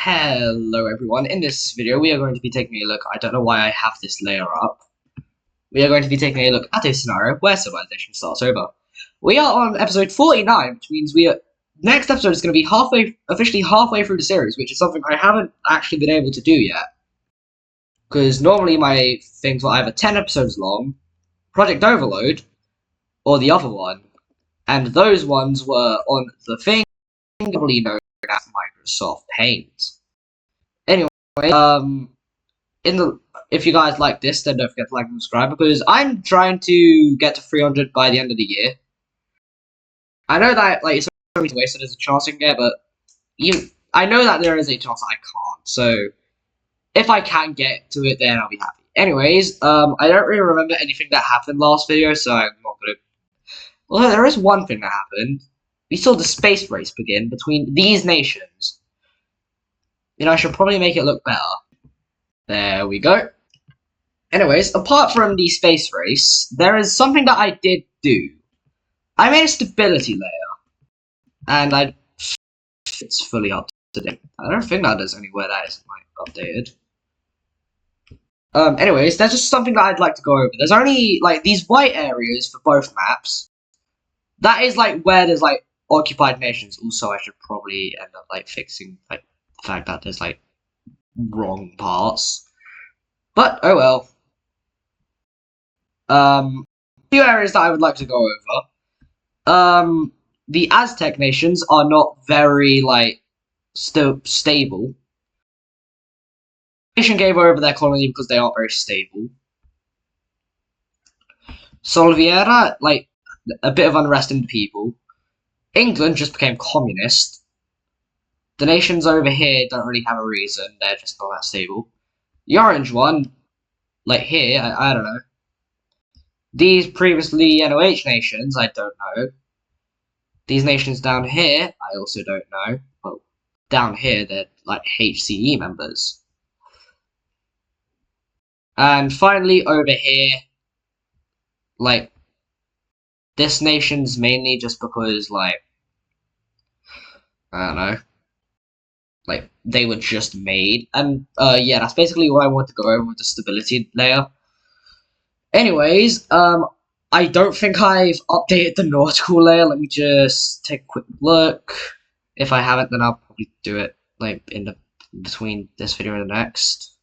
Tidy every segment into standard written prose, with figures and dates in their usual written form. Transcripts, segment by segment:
Hello everyone, in this video we are going to be taking a look, I don't know why I have this layer up. We are going to be taking a look at a scenario where civilization starts over. We are on episode 49, which means next episode is going to be officially halfway through the series, which is something I haven't actually been able to do yet. Because normally my things were either 10 episodes long, Project Overload, or the other one. And those ones were on the thing commonly known as Microsoft Paint. Anyway, if you guys like this, then don't forget to like and subscribe, because I'm trying to get to 300 by the end of the year. I know that it's a waste, so there's a chance I can get, but I know that there is a chance I can't. So if I can get to it, then I'll be happy. Anyways, I don't really remember anything that happened last video, so I'm not gonna. Although there is one thing that happened. We saw the space race begin between these nations. I should probably make it look better. There we go. Anyways, apart from the space race, there is something that I did do. I made a stability layer, and it's fully up to date. I don't think that there's anywhere that isn't updated. Anyways, there's just something that I'd like to go over. There's only these white areas for both maps. That is where there's occupied nations. Also, I should probably end up fixing the fact that there's wrong parts. But oh well. Few areas that I would like to go over. The Aztec nations are not very still stable. The nation gave over their colony because they aren't very stable. Solviera, a bit of unrest in the people. England just became communist. The nations over here don't really have a reason, they're just not that stable. The orange one, here, I don't know. These previously NOH nations, I don't know. These nations down here, I also don't know. Well, down here, they're HCE members. And finally, over here, this nation's mainly just because, I don't know. They were just made. And, yeah, that's basically what I want to go over with the stability layer. Anyways, I don't think I've updated the nautical layer. Let me just take a quick look. If I haven't, then I'll probably do it, in between this video and the next.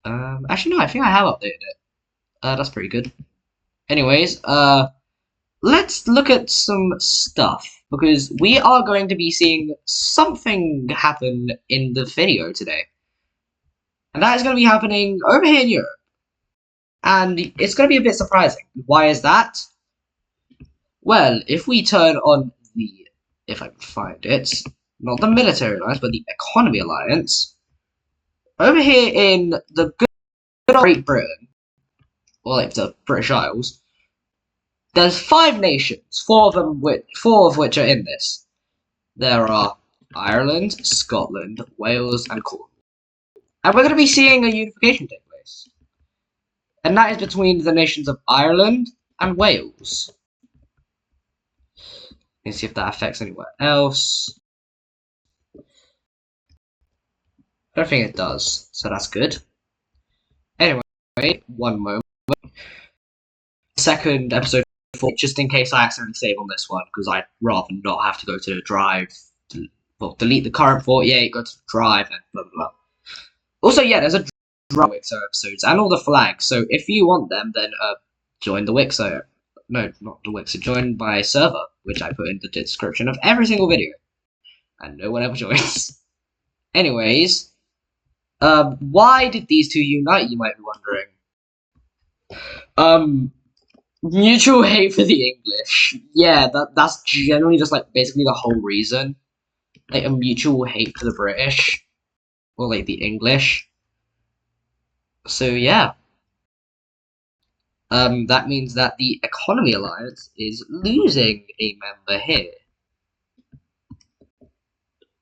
Actually, no, I think I have updated it. That's pretty good. Anyways, let's look at some stuff, because we are going to be seeing something happen in the video today. And that is going to be happening over here in Europe. And it's going to be a bit surprising. Why is that? Well, if we turn on if I can find it, not the military alliance, but the economy alliance, over here in the good old Great Britain, or the British Isles, there's 5 nations, 4 of which are in this. There are Ireland, Scotland, Wales, and Cornwall. And we're going to be seeing a unification take place. And that is between the nations of Ireland and Wales. Let's see if that affects anywhere else. I don't think it does, so that's good. Anyway, one moment. Second episode 4, just in case I accidentally save on this one, because I'd rather not have to go to the drive. Delete the current 48, go to the drive, and blah blah blah. Also, yeah, there's a Wixo episodes and all the flags, so if you want them, then join the Wixo. No, not the Wixo, join my server, which I put in the description of every single video, and no one ever joins. Anyways, why did these two unite, you might be wondering. Mutual hate for the English. Yeah, that's generally just basically the whole reason. A mutual hate for the British, or the English. So yeah, that means that the Economy Alliance is losing a member here.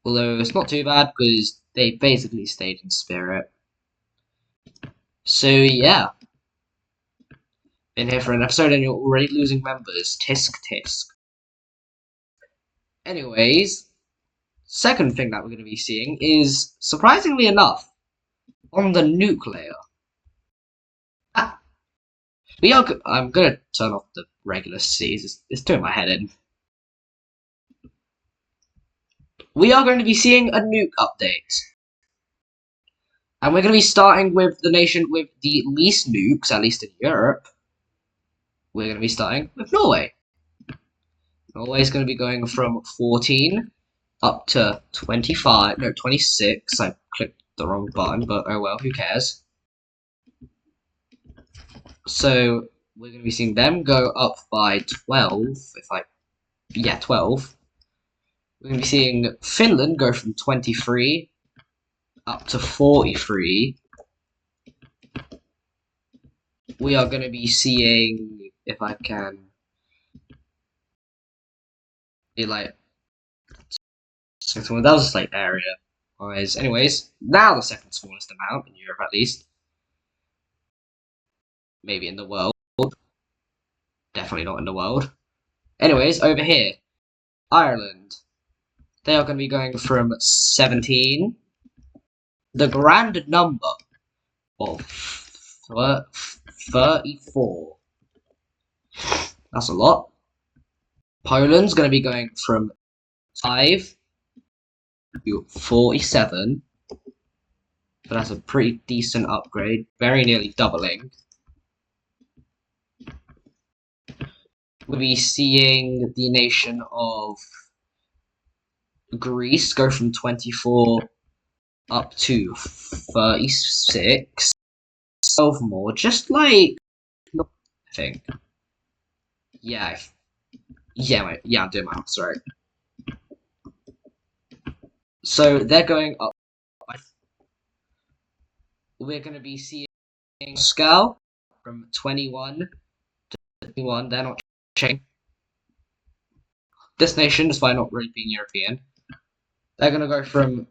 Although it's not too bad, because they basically stayed in spirit. So yeah, been here for an episode and you're already losing members. Tisk tisk. Anyways, Second thing that we're going to be seeing is, surprisingly enough, on the nuclear. Ah, I'm going to turn off the regular Cs. It's doing my head in. We are going to be seeing a nuke update. And we're going to be starting with the nation with the least nukes, at least in Europe. We're going to be starting with Norway. Norway is going to be going from 14 up to 25, no, 26. I clicked the wrong button, but oh well, who cares? So we're going to be seeing them go up by 12, 12. We're going to be seeing Finland go from 23 up to 43. We are going to be seeing, if I can, be like, that was just like area wise. Anyways, now the second smallest amount in Europe, at least. Maybe in the world. Definitely not in the world. Anyways, over here, Ireland. They are going to be going from 17. The grand number of 34. That's a lot. Poland's going to be going from 5 to 47. So that's a pretty decent upgrade. Very nearly doubling. We'll be seeing the nation of Greece go from 24 up to 36. 12 more, just like, I think. Yeah, I'm doing my maths right. So they're going up. We're going to be seeing Moscow from 21 to 21. They're not changing. This nation, despite not really being European, they're going to go from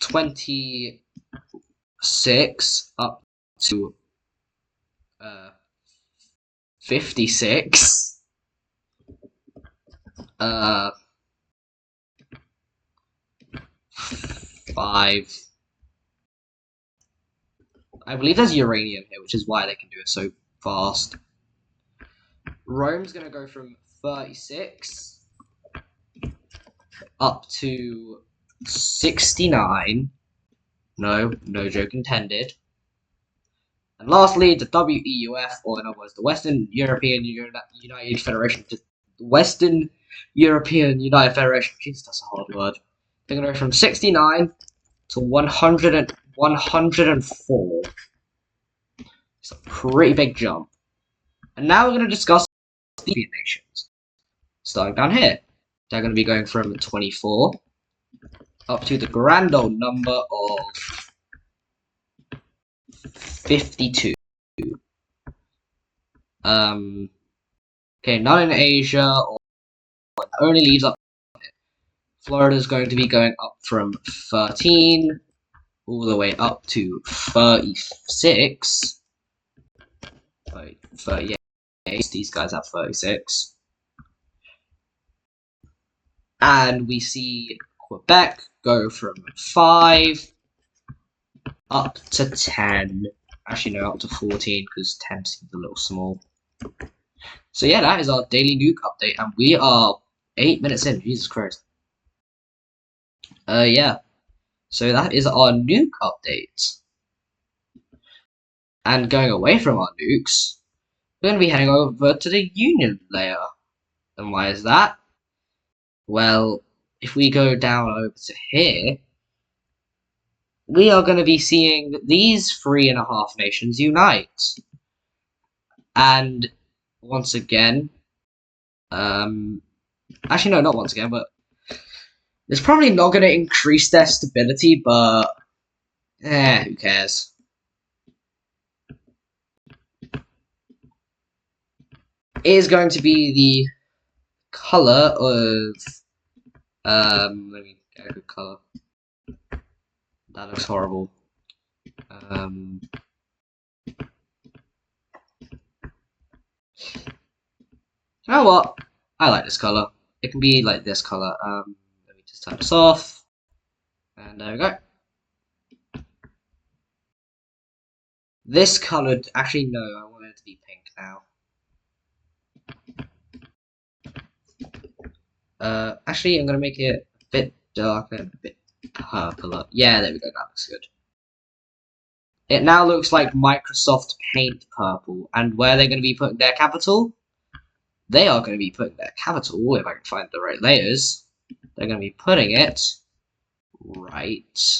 26 up to 56. 5. I believe there's uranium here, which is why they can do it so fast. Rome's going to go from 36 up to 69. No joke intended. And lastly, the WEUF, or in other words, the Western European United Federation. Western European United Federation. Jesus, that's a hard word. They're going to go from 69 to 104. It's a pretty big jump. And now we're going to discuss the European nations. Starting down here. They're going to be going from 24 up to the grand old number of 52. Okay, none in Asia, or only leaves up. Florida's going to be going up from 13 all the way up to 36. 38. These guys have 36. And we see Quebec go from 5 up to 10. Actually, no, up to 14 because 10 seems a little small. So yeah, that is our daily nuke update, and we are 8 minutes in. Jesus Christ. Yeah. So that is our nuke update. And going away from our nukes, we're going to be heading over to the Union layer. And why is that? Well, if we go down over to here, we are going to be seeing these 3.5 nations unite. And once again, actually no, not once again, but it's probably not going to increase their stability, but who cares? It is going to be the color of let me get a good color. That looks horrible. You know what? I like this color. It can be like this color. Let me just turn this off. And there we go. This coloured, actually no, I want it to be pink now. Actually I'm gonna make it a bit darker and a bit purple. Yeah, there we go, that looks good. It now looks like Microsoft Paint purple, and where they're gonna be putting their capital, they are gonna be putting their capital, if I can find the right layers, they're gonna be putting it right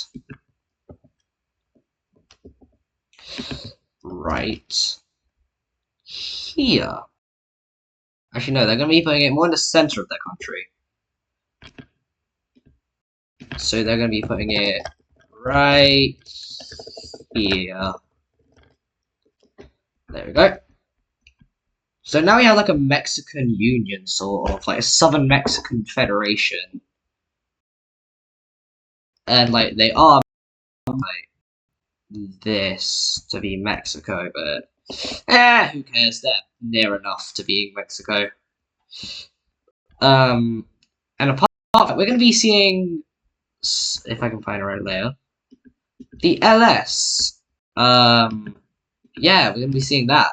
here. Actually, no, they're going to be putting it more in the center of their country. So they're going to be putting it right here. There we go. So now we have like a Mexican Union, sort of, like a Southern Mexican Federation. And like they are like this to be Mexico, but who cares? They're near enough to being Mexico. And apart from that, we're going to be seeing, if I can find a right layer, the LS. Yeah, we're going to be seeing that.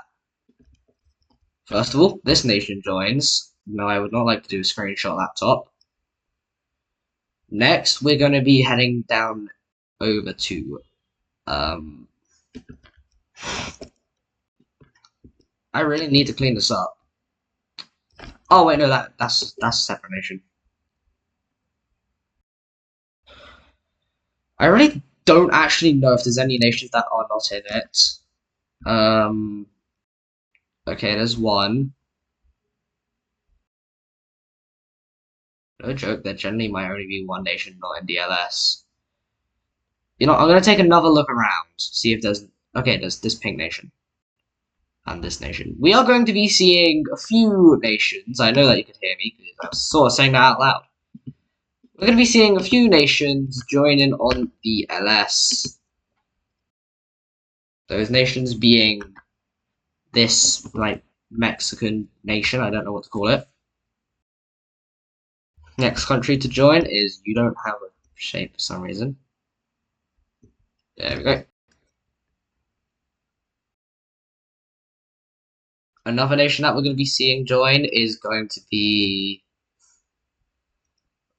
First of all, this nation joins. No, I would not like to do a screenshot laptop. Next, we're going to be heading down over to, I really need to clean this up. Oh wait, no, that's a separate nation. I really don't actually know if there's any nations that are not in it. Okay, there's one. No joke, there generally might only be one nation not in DLS. You know, I'm gonna take another look around, see if there's. Okay, there's this pink nation. And this nation. We are going to be seeing a few nations. I know that you can hear me because I was sort of saying that out loud. We're going to be seeing a few nations join in on the LS. Those nations being this, like, Mexican nation. I don't know what to call it. Next country to join is, you don't have a shape for some reason. There we go. Another nation that we're going to be seeing join is going to be,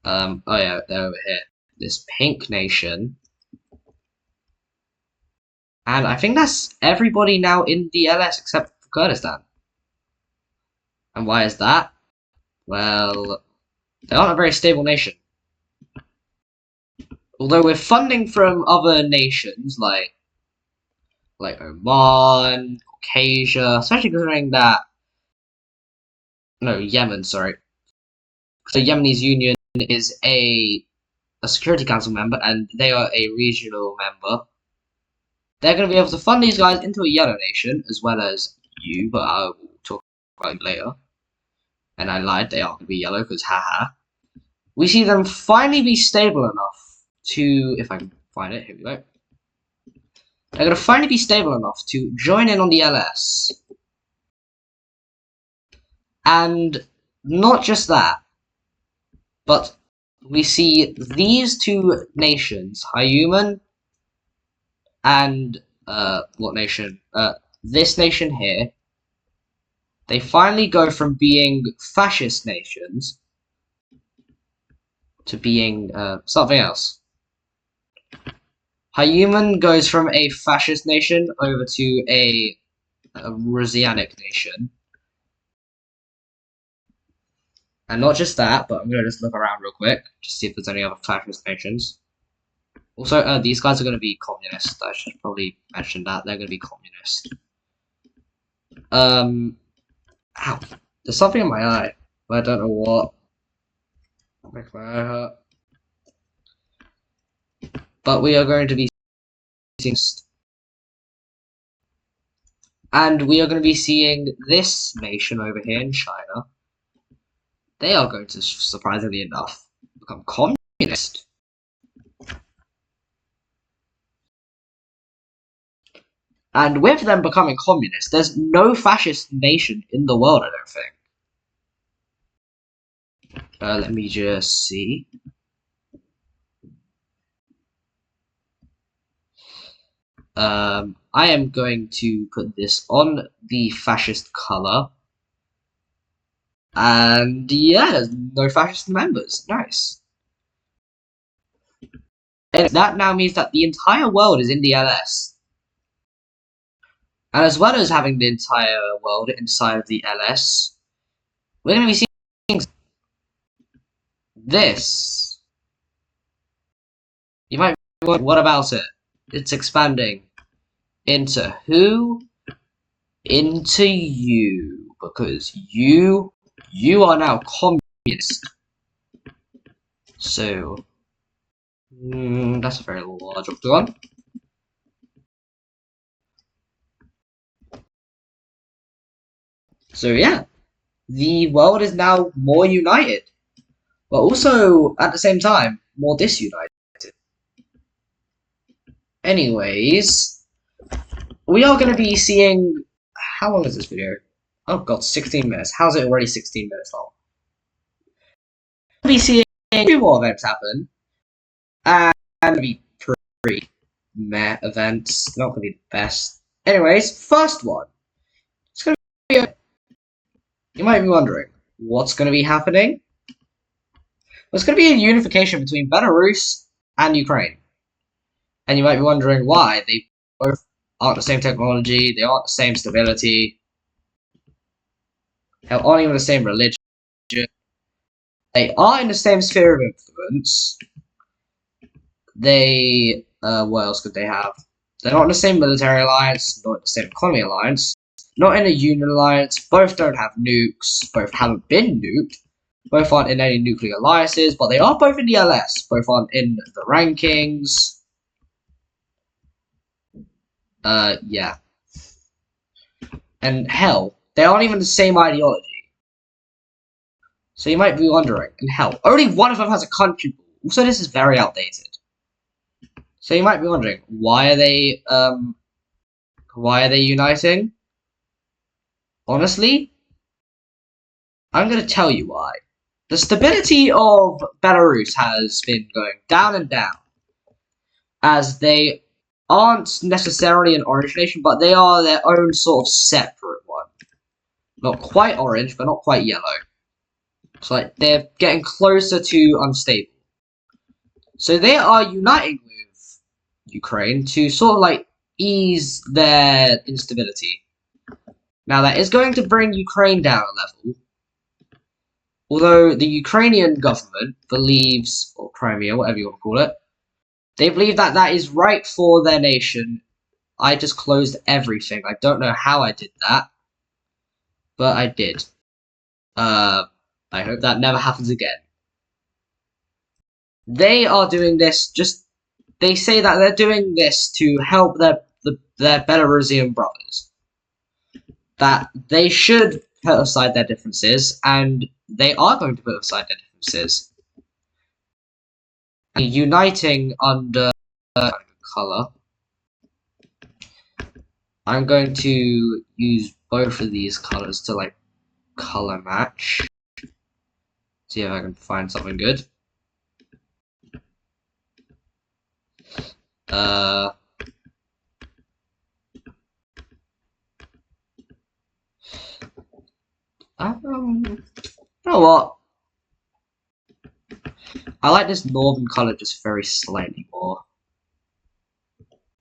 oh yeah, they're over here. This pink nation. And I think that's everybody now in DLS except for Kurdistan. And why is that? Well, they aren't a very stable nation. Although we're funding from other nations like Oman, Caucasia, especially considering that. No, Yemen, sorry. The Yemenis Union is a Security Council member, and they are a regional member. They're going to be able to fund these guys into a yellow nation, as well as you, but I will talk about it later. And I lied, they are going to be yellow, because haha. We see them finally be stable enough to, if I can find it, here we go. They're going to finally be stable enough to join in on the LS. And not just that, but we see these two nations, Hayuman and, what nation? This nation here, they finally go from being fascist nations to being, something else. Hayuman goes from a fascist nation over to a Rosianic nation. And not just that, but I'm going to just look around real quick, just see if there's any other fascist nations. Also, these guys are going to be communist. I should probably mention that. They're going to be communist. Ow. There's something in my eye, but I don't know what. I'll make my eye hurt. But we are going to be seeing, and we are going to be seeing this nation over here in China. They are going to, surprisingly enough, become communist. And with them becoming communist, there's no fascist nation in the world, I don't think. Let me just see. I am going to put this on the fascist color. And yeah, no fascist members. Nice. And that now means that the entire world is in the LS. And as well as having the entire world inside of the LS, we're going to be seeing this. You might be wondering, what about it? It's expanding. Into who? Into you. Because you are now communist. So, that's a very large octagon. So yeah, the world is now more united, but also at the same time more disunited. Anyways, we are going to be seeing. How long is this video? Oh god, 16 minutes. How's it already 16 minutes long? We'll be seeing 2 more events happen, and be pretty meh events. Not going to be the best. Anyways, first one. It's going to be. You might be wondering what's going to be happening. There's going to be a unification between Belarus and Ukraine. And you might be wondering why. They both aren't the same technology, they aren't the same stability, they aren't even the same religion. They are in the same sphere of influence. They, what else could they have? They're not in the same military alliance, not in the same economy alliance, not in a union alliance, both don't have nukes, both haven't been nuked. Both aren't in any nuclear alliances, but they are both in the LS. Both aren't in the rankings. Yeah. And hell, they aren't even the same ideology. So you might be wondering, and hell, only one of them has a country pool. Also, this is very outdated. So you might be wondering, why are they uniting? Honestly, I'm gonna tell you why. The stability of Belarus has been going down and down, as they aren't necessarily an orange nation, but they are their own sort of separate one. Not quite orange, but not quite yellow. So like they're getting closer to unstable. So they are uniting with Ukraine to sort of like ease their instability. Now that is going to bring Ukraine down a level. Although the Ukrainian government believes, or Crimea, whatever you want to call it, they believe that that is right for their nation. I just closed everything. I don't know how I did that, but I did. I hope that never happens again. They are doing this they say that they're doing this to help their Belarusian brothers. That they should put aside their differences, and they are going to put aside their differences. And uniting under color. I'm going to use both of these colors to like color match. See if I can find something good. You know what? I like this northern color just very slightly more.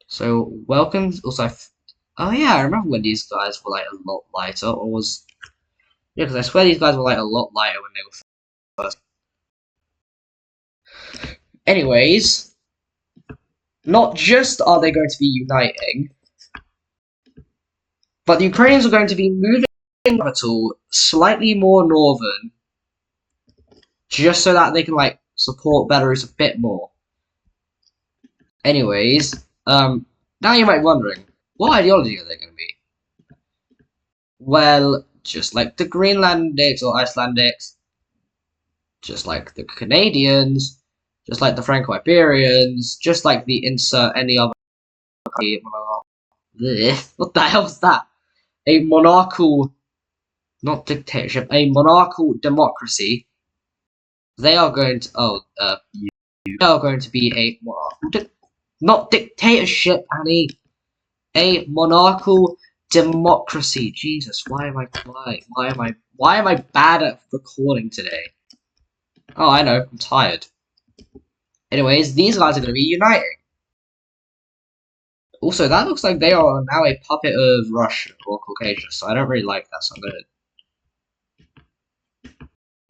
So welcome. Also, oh yeah, I remember when these guys were like a lot lighter, or was yeah, because I swear these guys were like a lot lighter when they were first. Anyways, not just are they going to be uniting, but the Ukrainians are going to be moving the capital slightly more northern, just so that they can like support Belarus a bit more. Anyways, now you might be wondering, what ideology are they going to be? Well, just like the Greenlandics or Icelandics, just like the Canadians, just like the Franco-Iberians, just like the insert any other country. What the hell is that? A monarchical, not dictatorship, a monarchical democracy. They are going to, they are going to be a monarchical, not dictatorship, Annie. a monarchical democracy. Jesus, why am I bad at recording today? Oh, I know, I'm tired. Anyways, these guys are going to be uniting. Also, that looks like they are now a puppet of Russia or Caucasia, so I don't really like that, so I'm gonna...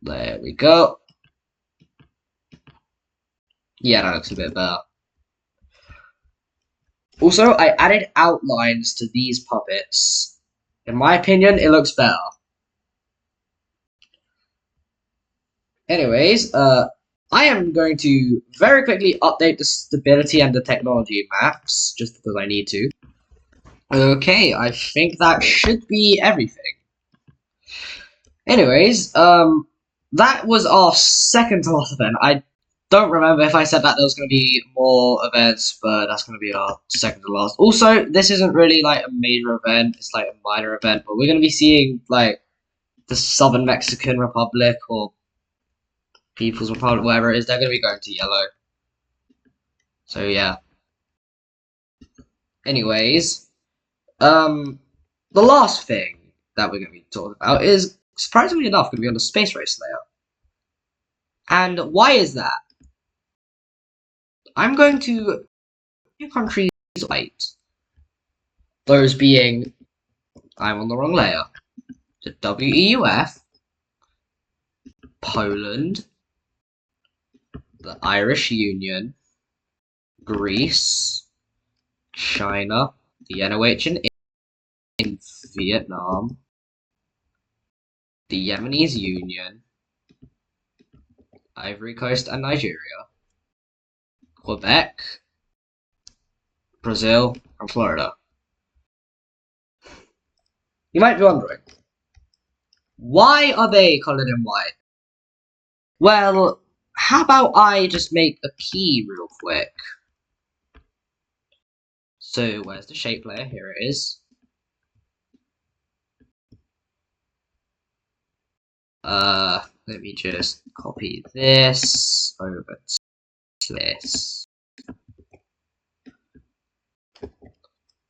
There we go. Yeah, that looks a bit better. Also, I added outlines to these puppets. In my opinion, it looks better. Anyways, I am going to very quickly update the stability and the technology maps, just because I need to. Okay, I think that should be everything. Anyways, that was our second to last event. I don't remember if I said that there was going to be more events, but that's going to be our second to last. Also, this isn't really like a major event, it's like a minor event, but we're going to be seeing like the Southern Mexican Republic or People's Republic, whatever it is, they're going to be going to yellow. So yeah. Anyways, the last thing that we're going to be talking about is, surprisingly enough, going to be on the space race layer. And why is that? I'm going to few countries white. Those being, I'm on the wrong layer. The WEUF, Poland, the Irish Union, Greece, China, the NOH in Vietnam, the Yemenis Union, Ivory Coast and Nigeria, Quebec, Brazil, and Florida. You might be wondering, why are they colored in white? Well, how about I just make a key real quick? So where's the shape layer? Here it is. Let me just copy this over to this.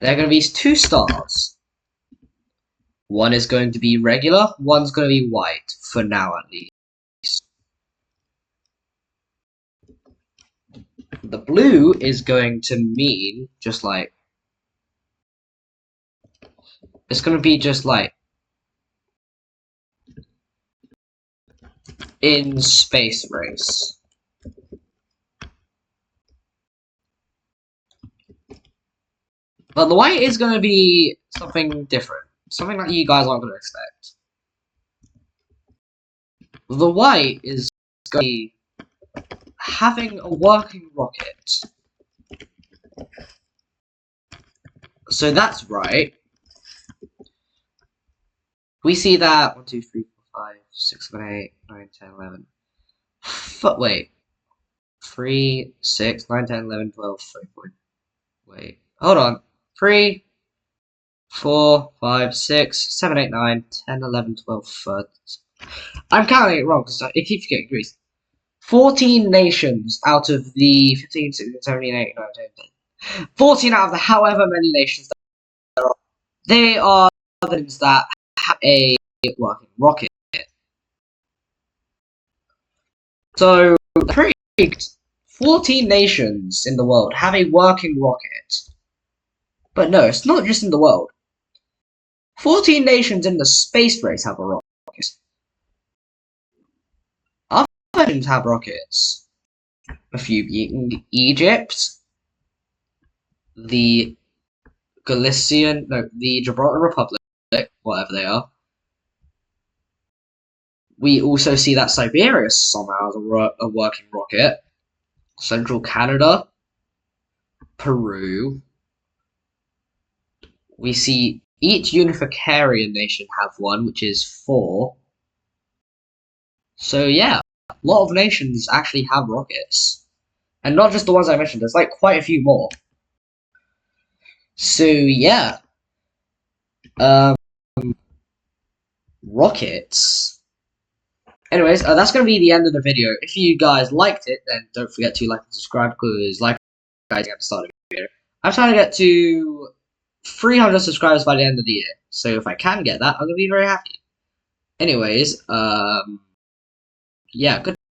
There are going to be two stars. One is going to be regular, one's going to be white, for now at least. The blue is going to mean just like, it's going to be just like in space race. But the white is going to be something different. Something that you guys aren't going to expect. The white is going to be having a working rocket. So that's right. We see that 1, 2, 3, 4, 5, 6, 7, 8, 9, 10, 11. Wait. 3, 6, 9, 10, 11, 12, 13. Wait. Hold on. 3, 4, 5, 6, 7, 8, 9, 10, 11, 12, 13. I'm counting it wrong because it keeps getting increased. 14 nations out of the 15, 16, 17, 18, 19, 20. 14 out of the however many nations there are. They are the nations that have a working rocket. So, pretty 14 nations in the world have a working rocket. But no, it's not just in the world. 14 nations in the space race have a rocket. Other nations have rockets. A few being Egypt, the the Gibraltar Republic, whatever they are. We also see that Siberia somehow has a working rocket. Central Canada, Peru. We see each Unificarian nation have one, which is 4. So yeah, a lot of nations actually have rockets. And not just the ones I mentioned, there's like quite a few more. So yeah. Rockets. Anyways, that's going to be the end of the video. If you guys liked it, then don't forget to like and subscribe, because like I said at the start of the video, I'm trying to get to 300 subscribers by the end of the year. So if I can get that, I'm gonna be very happy. Anyways, yeah, good.